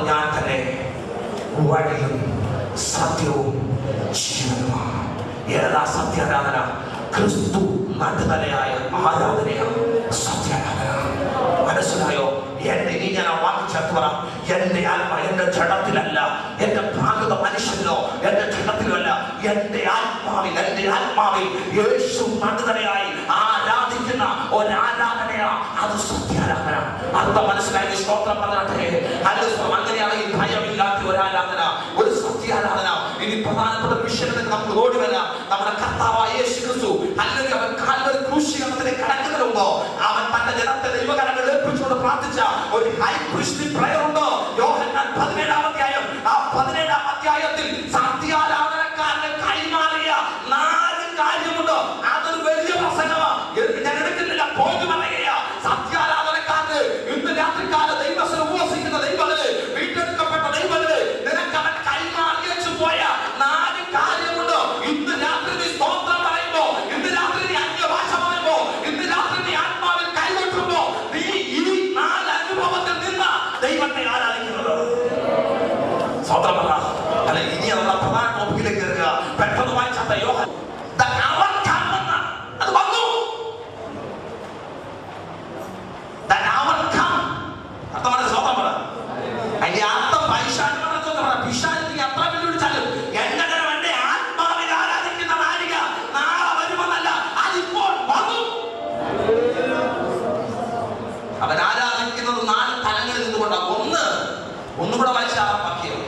ഞാൻ തന്നെ വഴിയും സത്യവും ജീവനുമാണ്. ഏതാ സത്യാരാധന? ക്രിസ്തു നടുതലയായ ആരാധനയാണ് സത്യാരാധന. മനസ്സിലായോ? ഇനി ഞാൻ ആ വാക്ക് ചേർത്ത് പറ. എന്റെ ആത്മ എന്റെ ജഡത്തിലല്ല, എന്റെ പ്രാകൃത മനുഷ്യനോ എന്റെ ജഡത്തിലോ അല്ല, എന്റെ ആത്മാവിൽ യേശു നടുതലയായി ആരാധിക്കുന്ന ഒരാരാധനയാ അത് സത്യാരാധന. അർത്ഥം മനസ്സിലായി? സ്തോത്രം പറഞ്ഞാട്ടെ. അങ്ങനെയാണെങ്കിൽ ഭയമില്ലാത്ത ഒരാരാധന, ഒരു സത്യാരാധന. ഇനി പ്രധാനപ്പെട്ട വിഷയത്തിൽ നമുക്ക് ഓടി വരാം. നമ്മുടെ കർത്താവായ യേശു ക്രിസ്തു അല്ലെങ്കിൽ അവൻ കാൽവരി ക്രൂശീകരണത്തിലേക്ക് കടക്കുന്നതിന് മുമ്പ് അവൻ തന്റെ ജനത്തെ ദൈവകരങ്ങളിൽ ഏൽപ്പിച്ചുകൊണ്ട് പ്രാർത്ഥിച്ച ഒരു ഹൈ പ്രീസ്റ്റ്ലി പ്രയർ ഉണ്ട്. യോഹന്നാൻ 17-ാം അധ്യായം. ആ 17-ാം അധ്യായത്തിൽ സത്യാരാധനക്കാരന് കൈമാറിയ 4 കാര്യമുണ്ട്. അതൊരു വലിയ പ്രസംഗമാണ്. ഞാൻ എടുക്കുന്നില്ല, പോയിട്ട് പറയുക. സത്യാരാധനക്കാരന് ഇന്ന് രാത്രികാല ദൈവസ്ഥ ഉപവസിക്കുന്ന ദൈവങ്ങള്, വീണ്ടെടുക്കപ്പെട്ട ദൈവങ്ങള്, നിനക്ക് അവൻ കൈമാറിയച്ചു പോയ 4 കാര്യമുണ്ട്. ഇന്ന് രാത്രി നീ സ്തോത്രം പറയുമ്പോ, ഇന്ന് രാത്രി നീ അന്യഭാഷ പറയുമ്പോ, ഇന്ന് രാത്രി നീ ആത്മാവിൽ കൈകൊട്ടുമ്പോ, നീ ഈ 4 അനുഭവത്തിൽ നിന്ന് ദൈവത്തെ ആരാധിക്കുന്നത്. സ്തോത്രം പറ. അല്ലെ, ഇനി നമ്മുടെ പ്രധാന ടോപ്പിക്കിലേക്ക് കയറുക. പെട്ടെന്ന് വായിച്ചാത്ത യോഹന്നാൻ അത് വന്നു. സ്തോത്രം പറ. അതിന്റെ അർത്ഥം പിശാചിനെ അത്ര വെല്ലുവിളിച്ചാലും എന്റെ ആത്മാവിൽ ആരാധിക്കുന്ന നാഴിക നാളെ വരുമെന്നല്ല, അതിപ്പോൾ വന്നു. അവൻ ആരാധിക്കുന്നത് 4 തലങ്ങളിൽ നിന്നുകൊണ്ടാണ്. ഒന്നുകൂടെ വായിച്ചാക്കിയോ.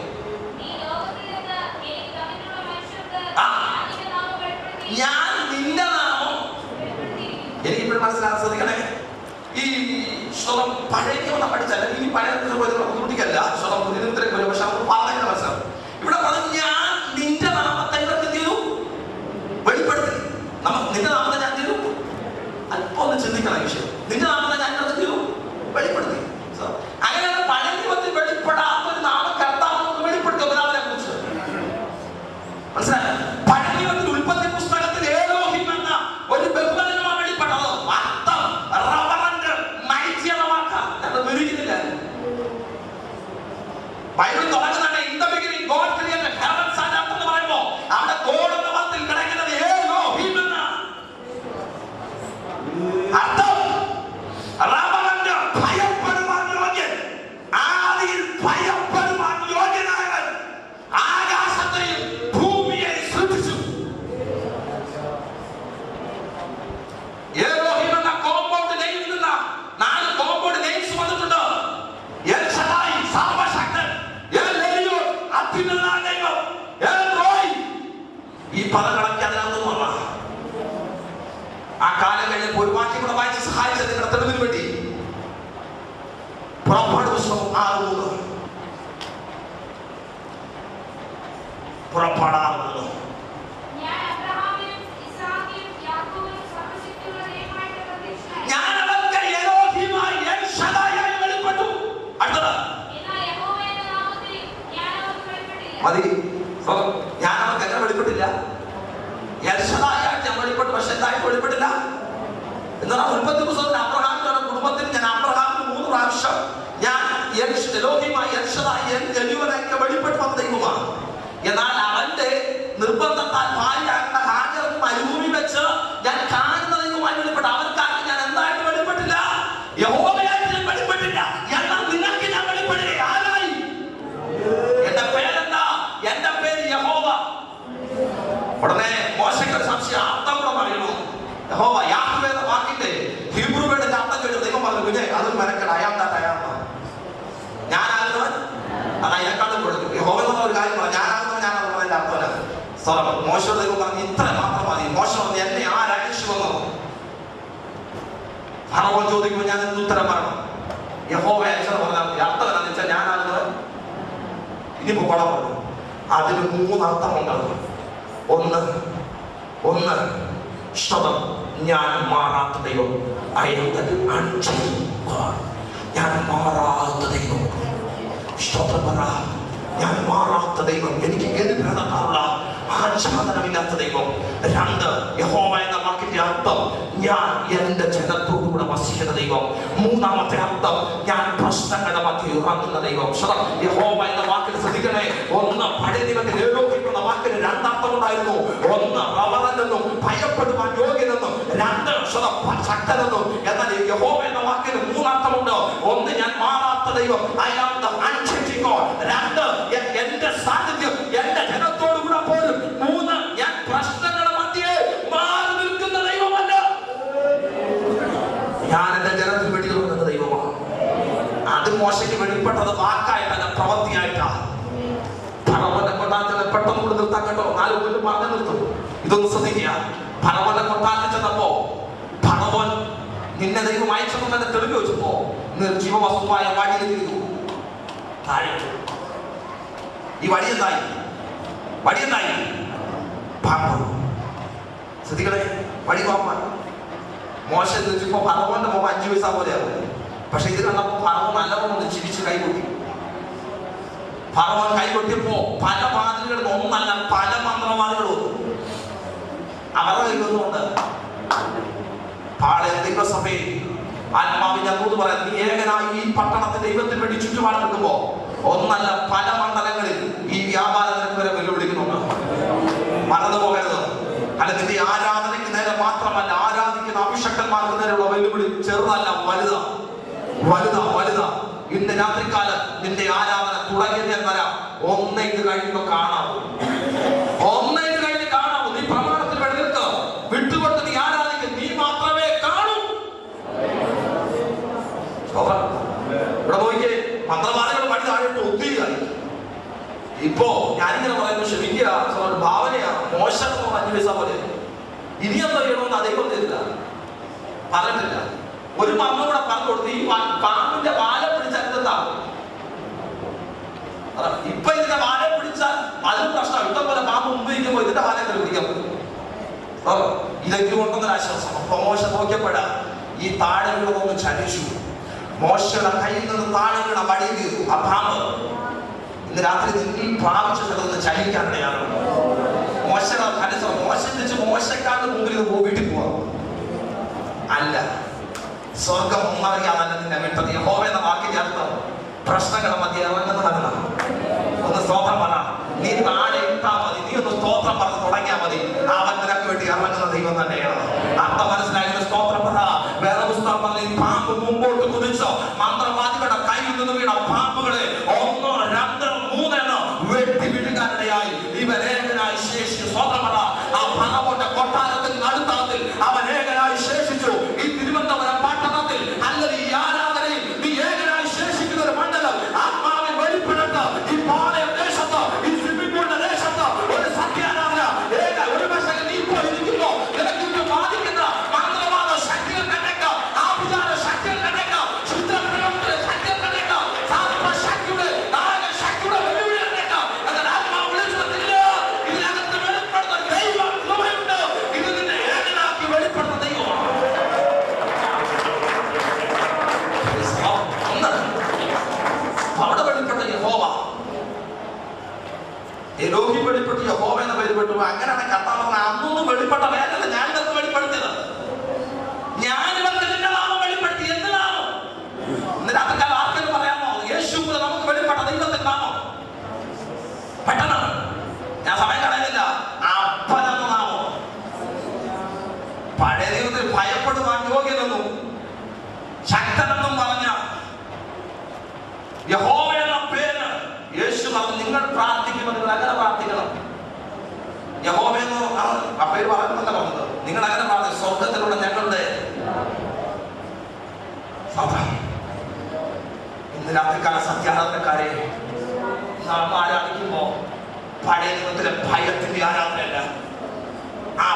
ഞാൻ നിന്റെ നാമം എനിക്കിപ്പോഴും മനസ്സിലാക്കാൻ ശ്രദ്ധിക്കണേ. ഈ സ്വതം പഴയ നിയമം പഠിച്ചല്ല, ഈ പഴയ ബുദ്ധിമുട്ടിക്കല്ല സ്വതം പുതിയ പക്ഷെ നമുക്ക് പറയുന്ന മനസ്സിലാവും. ഇവിടെ പറഞ്ഞു ഞാൻ നിന്റെ നാമത്തെ എന്ത് ചെയ്തു? വെളിപ്പെടുത്തി. നിന്റെ നാമത്തെ ഞാൻ ചെയ്തു. അല്പം ഒന്ന് ചിന്തിക്കണം ഈ വിഷയം. നിന്റെ നാമത്തെ ഞാൻ എന്ത് ചെയ്തു? വെളിപ്പെടുത്തി. അങ്ങനെ പഴയ നിയമത്തിൽ വെളിപ്പെടാത്ത ഒരു നാമം കർത്താവ് നമുക്ക് വെളിപ്പെടുത്തി ഒരാളെ കുറിച്ച് മനസ്സിലായോ? പഴയ നിയമത്തിൽ ഉൽപ്പത്തി പുസ്തകത്തിൽ ഏലോഹിം എന്ന ഒരു ബഹുവചനമാണ് വെളിപ്പെട്ടത്. അർത്ഥം റവറന്റ് മൈറ്റി എന്ന വാക്കാണ്. ഞങ്ങൾ വിവരിക്കുന്നില്ല. ബൈബിൾ തുടങ്ങുന്നത് in the beginning God created heavens and earth എന്ന് പറയുമ്പോൾ അവിടെ ഗോഡ് എന്ന വാക്കിൽ കിടക്കുന്നത് ഏലോഹിം എന്നാണ്. അർത്ഥം റവറന്റ് ഭയപ്പെടുവാൻ യോഗ്യൻ, ആദിയിൽ ഭയപ്പെടുവാൻ യോഗ്യനായവൻ ആകാശത്തെയും ഭൂമിയെയും സൃഷ്ടിച്ചു. ഏലോഹിം എന്ന കോമ്പൗണ്ട് നെയിമിൽ നിന്ന് 4 കോമ്പൗണ്ട് നെയിംസ് വന്നിട്ടുണ്ട്. എൽ ശദായി സർവശക്തൻ, എൽ എലിയോൻ അത്യുന്നതനായ ദൈവം, എൽ റോയ്. ഈ പദങ്ങളൊക്കെ അതിനകത്തൊന്നും അല്ല. ആ കാലം കഴിഞ്ഞപ്പോൾ ഒരു വാക്യം കൂടെ വായിച്ച് സഹായിച്ചത് നിങ്ങളുടെ തെളിവിന് വേണ്ടി. പുറപ്പാട് പുസ്തകം 6:3. പുറപ്പാട് 6:3. ഞാൻ അവർക്ക് എലോഹിമായി എൽ ശദായായി വെളിപ്പെട്ടു. അടുത്തത് മതി. ഞാൻ അവർക്ക് എങ്ങനെ വെളിപ്പെട്ടില്ല? എൽ ശദായായിട്ട് ഞാൻ വെളിപ്പെട്ടു, പക്ഷെ എന്തായിട്ട് വെളിപ്പെട്ടില്ല എന്നാൽ ഉൽപ്പത്തി പുസ്തകത്തിൽ അബ്രഹാമിന്റെ കുടുംബത്തിൽ ഞാൻ അബ്രഹാമിന് 3 പ്രാവശ്യം ഞാൻ എലോഹിമായി എൽ ശദായി എലിയോനൊക്കെ വെളിപ്പെട്ടു വന്ന ദൈവമാണ്. എന്നാൽ അവന്റെ നിർബന്ധത്താൽ ഭാര്യയാകുന്ന ഹാജർക്ക് മരുഭൂമി വെച്ച് ഞാൻ കാണുന്ന ദൈവമായി വെളിപ്പെട്ടു. അവർക്കാർക്ക് ഞാൻ എന്തായിട്ട് വെളിപ്പെട്ടില്ല? യഹോവയായിട്ട് ഞാൻ വെളിപ്പെട്ടില്ല. എന്നാൽ നിങ്ങൾക്ക് ഞാൻ വെളിപ്പെടുക. ആരായി? എന്റെ പേരെന്താ? എന്റെ പേര് യഹോവ. ഉടനെ മോശയ്ക്ക് ഒരു സംശയം, അർത്ഥം കൂടെ പറയുന്നു. യഹോവ യാഹ്വേ എന്ന വാക്കിന്റെ ഹീബ്രു വേർഡിന്റെ അർത്ഥം ചോദിച്ചു. ദൈവം പറഞ്ഞു, കുഞ്ഞെ അതൊരു മെനക്കെട. ഞാനാകുന്നവൻ അത് അതിനെക്കാളും കൊടുക്കും. യഹോവ എന്നുള്ള ഒരു കാര്യം പറഞ്ഞു, ഞാനാകുന്നവൻ ഞാനാകുന്നതിന്റെ അർത്ഥമല്ല. മോശ ദൈവം പറഞ്ഞു ഇത്ര മാത്രം മതി. മോശം പറഞ്ഞു എന്നെ ആരഴിച്ചു വന്നു. ഫറവോൻ ചോദിക്കുമ്പോൾ ഞാൻ എന്ത് ഉത്തരം പറയണം? യഹോവ അയച്ചത് പറഞ്ഞാൽ അർത്ഥം എന്താണെന്ന് വെച്ചാൽ ഞാനാകുന്നവൻ. ഇനിയിപ്പോ കുളം പറഞ്ഞു. അതിന് 3 അർത്ഥമുണ്ട്. ഒന്ന് ശതം ഞാൻ മാറാത്ത ദൈവം. ഞാൻ മാറാത്ത ദൈവം. ഞാൻ മാറാത്ത ദൈവം. എനിക്ക് എതിർക്കാനുള്ള ആച്ഛാദനമില്ലാത്ത ദൈവം. 2, യഹോവ എന്ന വാക്കിന്റെ അർത്ഥം ഞാൻ എന്റെ ജനത്തോടുകൂടെ വസിക്കുന്ന ദൈവം. 3-ാമത്തെ അർത്ഥം ഞാൻ പ്രശ്നങ്ങളുടെ മധ്യ ഇറങ്ങുന്ന ദൈവം. യഹോവ എന്ന വാക്കിൽ ശ്രദ്ധിക്കണേ. 1 പഴയ നിയമത്തിൽ ഏലോഹിം എന്ന വാക്കിന് 2 അർത്ഥം ഉണ്ടായിരുന്നു. 1 റവറെന്നും ഭയപ്പെടുവാൻ യോഗ്യനെന്നും, 2 ശക്തനെന്നും. എന്നാൽ യഹോവ എന്ന വാക്കിന് 3 അർത്ഥമുണ്ട്. 1 ഞാൻ മാറാത്ത ദൈവം, I am the unchanging God. 2 എന്റെ സാന്നിധ്യം എന്റെ ജനത്തോടു കൂടെ പോലും. 3 ഞാൻ പ്രശ്നങ്ങളുടെ മധ്യേ മാറി നിൽക്കുന്ന ദൈവമല്ല. ഞാൻ എന്റെ ജനത്തിന് വെടിയുറങ്ങുന്ന ദൈവമാണ്. അത് മോശയ്ക്ക് വെളിപ്പെട്ടത് വാക്കായിട്ടല്ല, പ്രവൃത്തിയായിട്ടാണ്. ഫറവോന്റെ കൊട്ടാരത്തിൽ പെട്ടെന്ന് കൂടെ നിർത്താൻ കേട്ടോ, 4 കൊല്ലം പറഞ്ഞു നിർത്തും. ഇതൊന്ന് ശ്രദ്ധിക്കുക. ഫറവോന്റെ കൊട്ടാരത്തിൽ ചെന്നപ്പോ ഫറവോൻ നിന്നെ ദൈവം അയച്ചെന്നെ തെളിവ് വെച്ചപ്പോ നിർജീവ വസ്തുവായ വടി ചെയ്തു താഴെ. ഈ വടി എന്തായി? പാമ്പ്. ശ്രദ്ധിക്കണേ, വടി പാമ്പാൻ. മോശ തിരിച്ചപ്പോ ഫറവോന്റെ മുഖം 5 പൈസ പോലെയാവും. പക്ഷെ ഇത് കണ്ടപ്പോ ഫറവോൻ നല്ലവണ്ണം ചിരിച്ച് കൈകൊട്ടി. ഫറവോൻ കൈകൊട്ടിയപ്പോ പല വാതിലുകളും, ഒന്നല്ല പല മന്ത്രവാദികളും അവരുടെ കൈവന്നുകൊണ്ട് പാളയം ദൈവസഭയിൽ ആത്മാവിന്റെ അങ്ങോട്ട് പറയാം, നീ ഏകനായി ഈ പട്ടണത്തെ ദൈവത്തിന് വേണ്ടി ചുറ്റുപാട് നിൽക്കുമ്പോ ഒന്നല്ല പല മണ്ഡലങ്ങളിൽ ഈ വ്യാപാര നിരക്ക് വരെ വെല്ലുവിളിക്കുന്നുണ്ട്. മറന്നു പോകരുത്. അല്ല, നിന്റെ ആരാധനയ്ക്ക് നേരെ മാത്രമല്ല, ആരാധിക്കുന്ന അഭിഷക്തന്മാർക്ക് നേരെയുള്ള വെല്ലുവിളി ചെറുതല്ല, വലുതാ. ഇന്ന് രാത്രിക്കാലം നിന്റെ ആരാധന തുടങ്ങിയത് ഞാൻ വരാം. 1 ഇത് കഴിയുമ്പോ കാണാവൂ. നീ പ്രമാണത്തിൽ വെളിനിൽക്ക് വിട്ടുകൊണ്ട് നീ ആരാധിക്കും, നീ മാത്രമേ കാണൂ. ഇവിടെ നോക്കിയേ, മന്ത്രവാദികൾ വഴി താഴെട്ട് ഒത്തിരിയായി. ഇപ്പോ ഞാനിങ്ങനെ പറയുന്നു, ക്ഷമിക്കുക, ഭാവനയാണ്. മോശം 5 പൈസ പോലെ. ഇനി എന്താ ചെയ്യണമെന്ന് ദൈവം തരില്ല, പറഞ്ഞിട്ടില്ല. ഒരു മമ്മ കൂടെ പറഞ്ഞു കൊടുത്ത് ഈ പാമ്പിന്റെ വാല പിടിച്ചാൽ എന്താവും? ഇപ്പൊ ഇതിന്റെ വാല പിടിച്ചാൽ അതും പ്രശ്നം. ഇഷ്ടംപോലെ പാമ്പ് മുമ്പ് ഇരിക്കുമ്പോ ഇതിന്റെ വാല പിടിക്കാൻ പറ്റും. ഇതൊക്കെ കൊണ്ടുവന്നൊരാശ്വാസം. അപ്പൊ മോശ നോക്കിയപ്പോഴാ ഈ താഴെ വീണതൊന്ന് ചലിച്ചു. മോശയുടെ കയ്യിൽ നിന്ന് താഴെ വീണ വടിയിൽ ആ പാമ്പ് ഇന്ന് രാത്രി നിങ്ങൾ പ്രാപിച്ചതൊന്ന് ചലിക്കാനിടയാണ്. മോശയുടെ അനുസരണം മോശക്കാരുടെ മുമ്പിൽ ഇത് വീട്ടിൽ പോവാ അല്ല, സ്വർഗം മറിയാതല്ല നിന്നെ വിട്ടത്. യഹോവ എന്ന വാക്കിന്റെ അർത്ഥം പ്രശ്നങ്ങളുടെ മധ്യ ഇറങ്ങുന്നതല്ല. ഒന്ന് സ്തോത്രം പറ. നീ താഴെ ഇട്ടാ മതി, നീ ഒന്ന് സ്തോത്രം പറഞ്ഞ് തുടങ്ങിയാൽ മതി. അവൻ നിനക്ക് വേണ്ടി ഇറങ്ങുന്ന ദൈവം തന്നെയാണ്. അർത്ഥം മനസ്സിലായത് സ്തോത്രം പറ. വേറെ പുസ്തകം പറഞ്ഞ പാമ്പ് മുമ്പോട്ട് കുതിച്ചോ, മന്ത്രവാദികളുടെ കയ്യിൽ നിന്ന് വീണ പാമ്പുകളെ 1, 2, 3 വെട്ടി വിഴുകാനിടയായി. ഇവൻ ഏകനായി ശേഷിച്ചു. സ്തോത്രം പറ. ആ ഫറവോന്റെ കൊട്ടാരത്തിൽ നടുത്തളത്തിൽ അവൻ ഏകനായി ശേഷിച്ചു. ഈ തിരുവനന്തപുരം പട്ടണത്തിൽ അല്ലെങ്കിൽ ഈ ആരാധനയിൽ നീ ഏകനായി ശേഷിക്കുന്ന ഒരു മണ്ഡലം ആത്മാവിൽ വെളിപ്പെടട്ടെ. ഈ പാളയം ദേശത്ത്, ഈ സ്വിമ്മിംഗ് പൂളിന്റെ ദേശത്ത് ഒരു സത്യാരാധന ഒരു പക്ഷേ നീ പോയിരിക്കുമ്പോ നിനക്ക് ബാധിക്കുന്ന മന്ത്രവാദ ശക്തികൾ കണ്ടേക്കാം, ആഭിചാര ശക്തികൾ കണ്ടേക്കാം, ചിത്രപ്രയോഗത്തിലെ ശക്തികൾ കണ്ടേക്കാം, സർപ്പശക്തിയുടെ നാഗശക്തിയുടെ വെല്ലുവിളി കണ്ടേക്കാം. എന്നാൽ ആത്മാവ് വിളിച്ചിട്ടില്ല. ഇതിനകത്ത് വെളിപ്പെടുന്ന ദൈവം കൃപയുണ്ട്. ഇത് നിന്നെ ഏകനാക്കി വെളിപ്പെടുന്ന ദൈവമാണ്. അവിടെ വെളിപ്പെട്ട യഹോവ, എലോഹി വെളിപ്പെട്ട് യഹോവ എന്ന പേര് പെട്ടു. അങ്ങനെയാണ് കർത്താവ് പറഞ്ഞ അന്നൊന്നും വെളിപ്പെട്ട പേരല്ല ഞാൻ ഇതൊക്കെ വെളിപ്പെടുത്തിയത്. ഞാൻ ഇവർക്ക് നിന്റെ നാമം വെളിപ്പെടുത്തി. എന്ത് നാമം? എന്നിട്ട് അതൊക്കെ ആർക്കെങ്കിലും പറയാമോ? യേശു നമുക്ക് വെളിപ്പെട്ട ദൈവത്തിന്റെ നാമം. പെട്ടെന്ന് ഞാൻ സമയം കളയുന്നില്ല. അപ്പനെന്ന നാമം. പഴയ ദൈവത്തിൽ ഭയപ്പെടുവാൻ യോഗ്യനെന്നും ശക്തനെന്നും പറഞ്ഞ യഹോവ എന്ന പേര് യേശു പറഞ്ഞു. നിങ്ങൾ പ്രാർത്ഥിക്കുമ്പോൾ നിങ്ങൾ അങ്ങനെ പ്രാർത്ഥിക്കണം. യഹോവ എന്ന് ആ പേര് പറയുന്നല്ല പറഞ്ഞത്. നിങ്ങൾ അങ്ങനെ പ്രാർത്ഥിക്കും. സ്വർഗത്തിലുള്ള ഞങ്ങളുടെ ഇന്ന് രാത്രികാല സത്യാരാധനക്കാരെ നാം ആരാധിക്കുമ്പോ പഴയ നിയമത്തിലെ ഭയത്തിന്റെ ആരാധനയല്ല, ആ